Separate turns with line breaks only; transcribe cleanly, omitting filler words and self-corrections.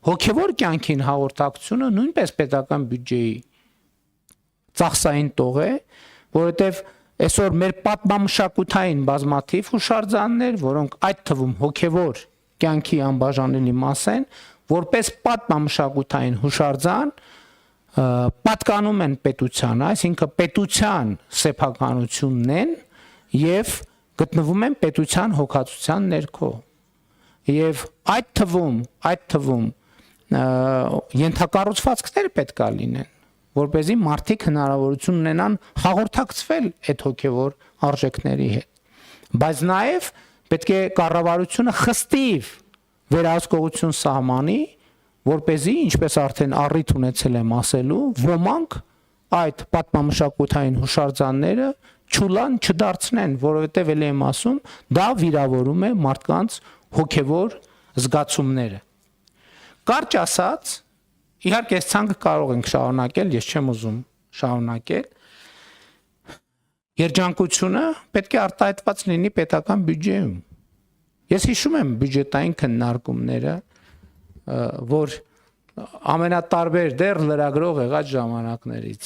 հոգևոր կյանքին հաղորդակցությունը նույնպես պետական բյուջեի ծախսային տող է, որովհետև այսօր մեր պատմամշակութային բազմաթիվ հուշարձաններ, որոնք այդ թվում հոգևոր կյանքի անբաժանելի մաս են, որպես պատմամշակութային հուշարձան պատկանում են պետությանը, այսինքն պետության սեփականությունն են եւ գտնվում են պետության հոգացության ներքո։ Եվ այդ թվում ենթակառուցվածքներ պետք է լինեն, որպեսզի մարդիկ հնարավորություն ունենան հաղորդակցվել այդ հոգևոր արժեքների հետ։ Բայց նաև պետք է կառավարությունը խստիվ վերահսկողություն սահմանի, որպեսզի, ինչպես արդեն առիթ ունեցել եմ ասելու, ոմանք այդ պատմամշակութային հուշարձանները չուլան չդարձնեն, որովհետև ելի եմ ասում, դա վիրավորում է մարդկանց հոգևոր զգացումները։ Կարճ ասած, իհարկե այս ցանկը կարող ենք շարունակել, ես չեմ ուզում շարունակել։ Երջանկությունը պետք է արտահայտված լինի պետական բյուջեում։ Ես հիշում եմ բյուջետային քննարկումները, որ ամենատարբեր դեռ լրագրող եղած ժամանակներից